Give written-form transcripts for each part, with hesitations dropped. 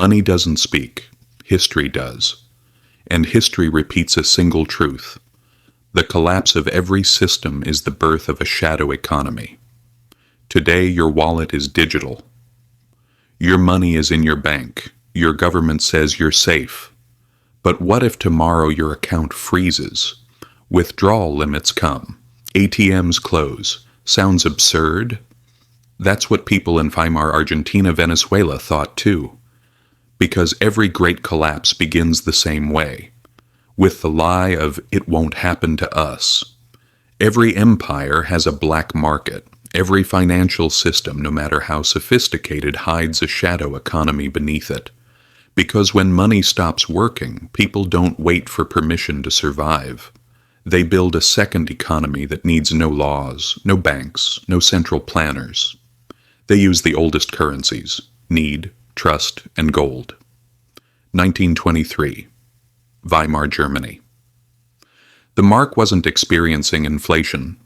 Money doesn't speak, history does. And history repeats a single truth. The collapse of every system is the birth of a shadow economy. Today, your wallet is digital. Your money is in your bank. Your government says you're safe. But what if tomorrow your account freezes? Withdrawal limits come. ATMs close. Sounds absurd? That's what people in Weimar, Argentina, Venezuela thought too. Because every great collapse begins the same way, with the lie of it won't happen to us. Every empire has a black market. Every financial system, no matter how sophisticated, hides a shadow economy beneath it. Because when money stops working, people don't wait for permission to survive. They build a second economy that needs no laws, no banks, no central planners. They use the oldest currencies: need, trust, and gold. 1923. Weimar Germany. The mark wasn't experiencing inflation.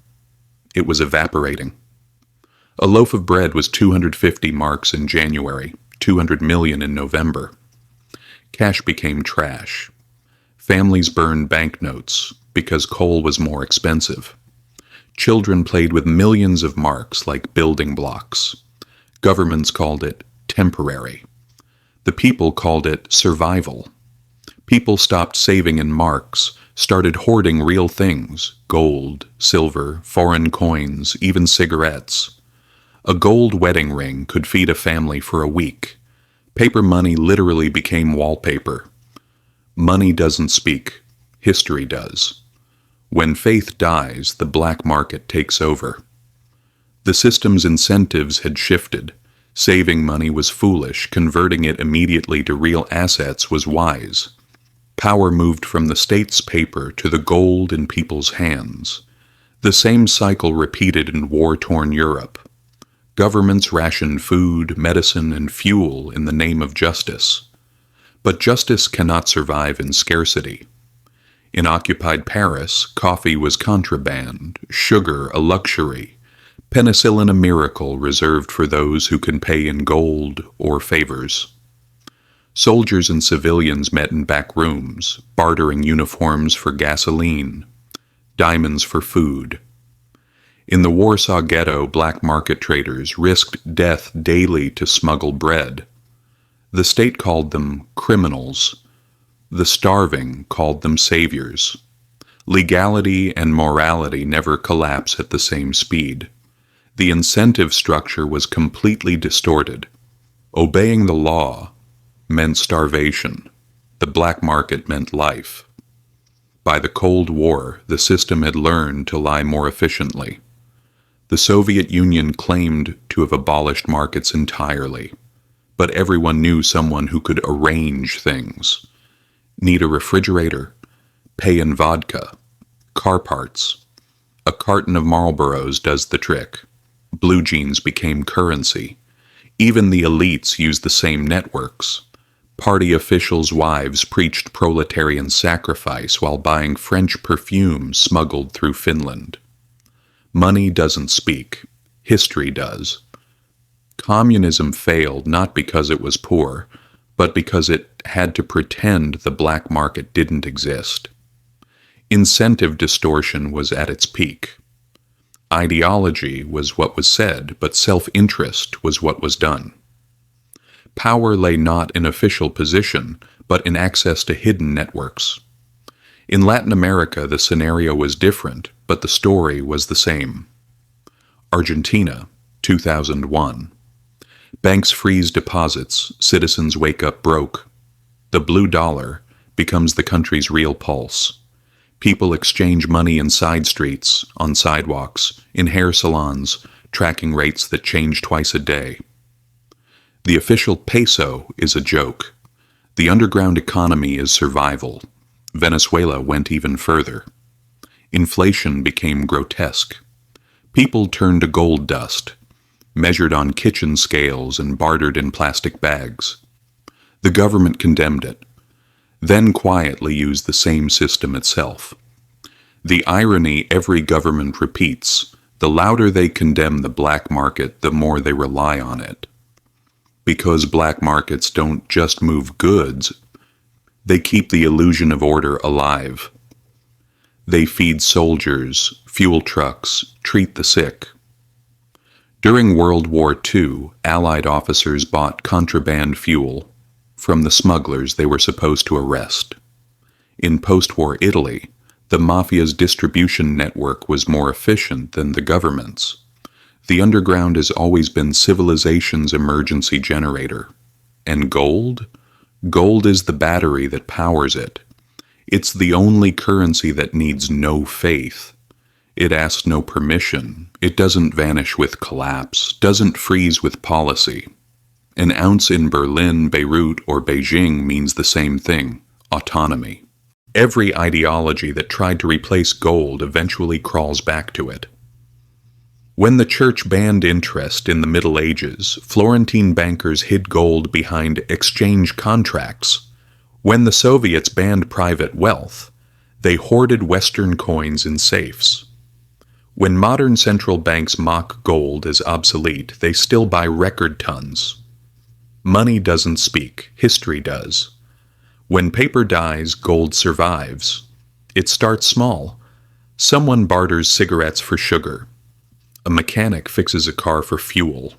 It was evaporating. A loaf of bread was 250 marks in January, 200 million in November. Cash became trash. Families burned banknotes because coal was more expensive. Children played with millions of marks like building blocks. Governments called it temporary. The people called it survival. People stopped saving in marks, started hoarding real things: gold, silver, foreign coins, even cigarettes. A gold wedding ring could feed a family for a week. Paper money literally became wallpaper. Money doesn't speak. History does. When faith dies, the black market takes over. The system's incentives had shifted. Saving money was foolish. Converting it immediately to real assets was wise. Power moved from the state's paper to the gold in people's hands. The same cycle repeated in war-torn Europe. Governments rationed food, medicine, and fuel in the name of justice. But justice cannot survive in scarcity. In occupied Paris, coffee was contraband, sugar a luxury, penicillin a miracle reserved for those who can pay in gold or favors. Soldiers and civilians met in back rooms, bartering uniforms for gasoline, diamonds for food. In the Warsaw Ghetto, black market traders risked death daily to smuggle bread. The state called them criminals. The starving called them saviors. Legality and morality never collapse at the same speed. The incentive structure was completely distorted. Obeying the law meant starvation. The black market meant life. By the Cold War, the system had learned to lie more efficiently. The Soviet Union claimed to have abolished markets entirely, but everyone knew someone who could arrange things. Need a refrigerator? Pay in vodka. Car parts. A carton of Marlboros does the trick. Blue jeans became currency. Even the elites used the same networks. Party officials' wives preached proletarian sacrifice while buying French perfume smuggled through Finland. Money doesn't speak. History does. Communism failed not because it was poor, but because it had to pretend the black market didn't exist. Incentive distortion was at its peak. Ideology was what was said, but self-interest was what was done. Power lay not in official position, but in access to hidden networks. In Latin America, the scenario was different, but the story was the same. Argentina, 2001. Banks freeze deposits, citizens wake up broke. The blue dollar becomes the country's real pulse. People exchange money in side streets, on sidewalks, in hair salons, tracking rates that change twice a day. The official peso is a joke. The underground economy is survival. Venezuela went even further. Inflation became grotesque. People turned to gold dust, measured on kitchen scales and bartered in plastic bags. The government condemned it, then quietly used the same system itself. The irony every government repeats: the louder they condemn the black market, the more they rely on it. because black markets don't just move goods, they keep the illusion of order alive. They feed soldiers, fuel trucks, treat the sick. During World War II, Allied officers bought contraband fuel from the smugglers they were supposed to arrest. In post-war Italy, the mafia's distribution network was more efficient than the government's. The underground has always been civilization's emergency generator. And gold? Gold is the battery that powers it. It's the only currency that needs no faith. It asks no permission. It doesn't vanish with collapse, doesn't freeze with policy. An ounce in Berlin, Beirut, or Beijing means the same thing: autonomy. Every ideology that tried to replace gold eventually crawls back to it. When the church banned interest in the Middle Ages, Florentine bankers hid gold behind exchange contracts. When the Soviets banned private wealth, they hoarded Western coins in safes. When modern central banks mock gold as obsolete, they still buy record tons. Money doesn't speak, history does. When paper dies, gold survives. It starts small. Someone barters cigarettes for sugar. A mechanic fixes a car for fuel.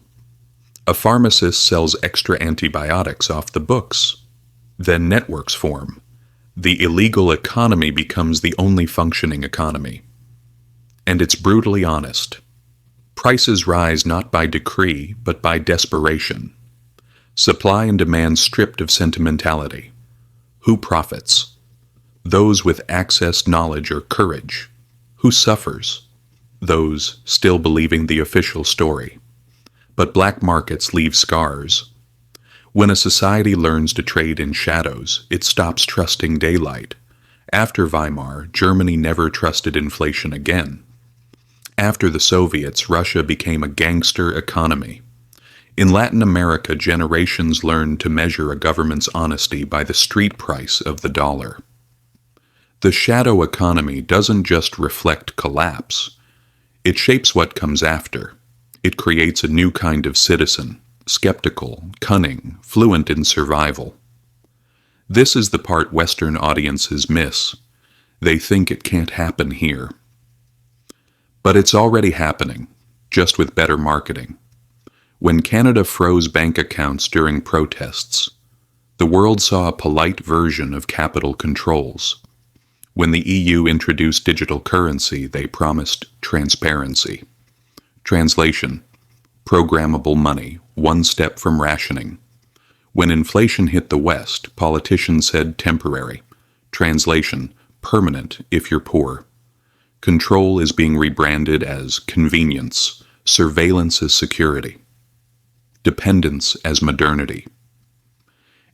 A pharmacist sells extra antibiotics off the books. Then networks form. The illegal economy becomes the only functioning economy. And it's brutally honest. Prices rise not by decree, but by desperation. Supply and demand stripped of sentimentality. Who profits? Those with access, knowledge, or courage. Who suffers? Those still believing the official story. But black markets leave scars. When a society learns to trade in shadows, it stops trusting daylight. After Weimar, Germany never trusted inflation again. After the Soviets, Russia became a gangster economy. In Latin America, generations learned to measure a government's honesty by the street price of the dollar. The shadow economy doesn't just reflect collapse. It shapes what comes after. It creates a new kind of citizen, skeptical, cunning, fluent in survival. This is the part Western audiences miss. They think it can't happen here. But it's already happening, just with better marketing. When Canada froze bank accounts during protests, the world saw a polite version of capital controls. When the EU introduced digital currency, they promised transparency. Translation: programmable money, one step from rationing. When inflation hit the West, politicians said temporary. Translation: permanent if you're poor. Control is being rebranded as convenience, surveillance as security, dependence as modernity.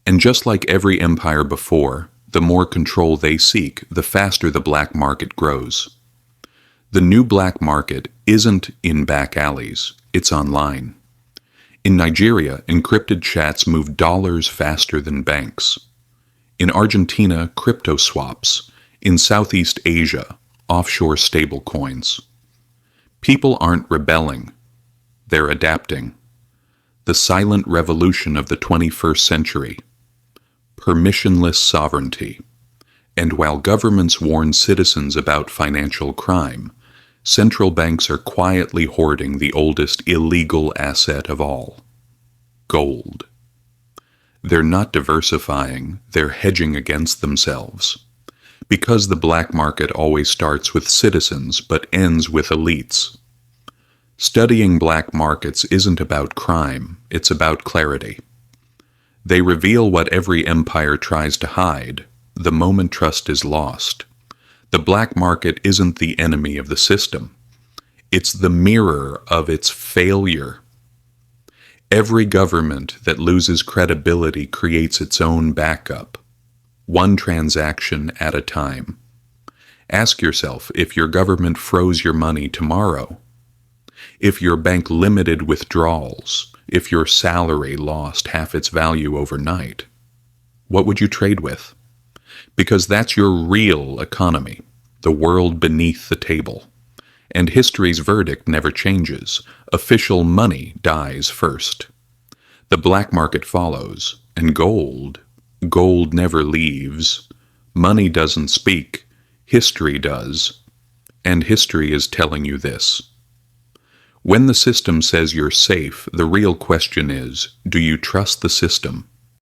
And just like every empire before, the more control they seek, the faster the black market grows. The new black market isn't in back alleys, it's online. In Nigeria, encrypted chats move dollars faster than banks. In Argentina, crypto swaps. In Southeast Asia, offshore stablecoins. People aren't rebelling, they're adapting. The silent revolution of the 21st century. Permissionless sovereignty. And while governments warn citizens about financial crime, central banks are quietly hoarding the oldest illegal asset of all: gold. They're not diversifying, they're hedging against themselves. Because the black market always starts with citizens but ends with elites. Studying black markets isn't about crime, it's about clarity. They reveal what every empire tries to hide, the moment trust is lost. The black market isn't the enemy of the system. It's the mirror of its failure. Every government that loses credibility creates its own backup, one transaction at a time. Ask yourself if your government froze your money tomorrow, if your bank limited withdrawals, if your salary lost half its value overnight. What would you trade with? Because that's your real economy, the world beneath the table. And history's verdict never changes. Official money dies first. The black market follows, and gold never leaves. Money doesn't speak, history does. And history is telling you this. When the system says you're safe, the real question is, do you trust the system?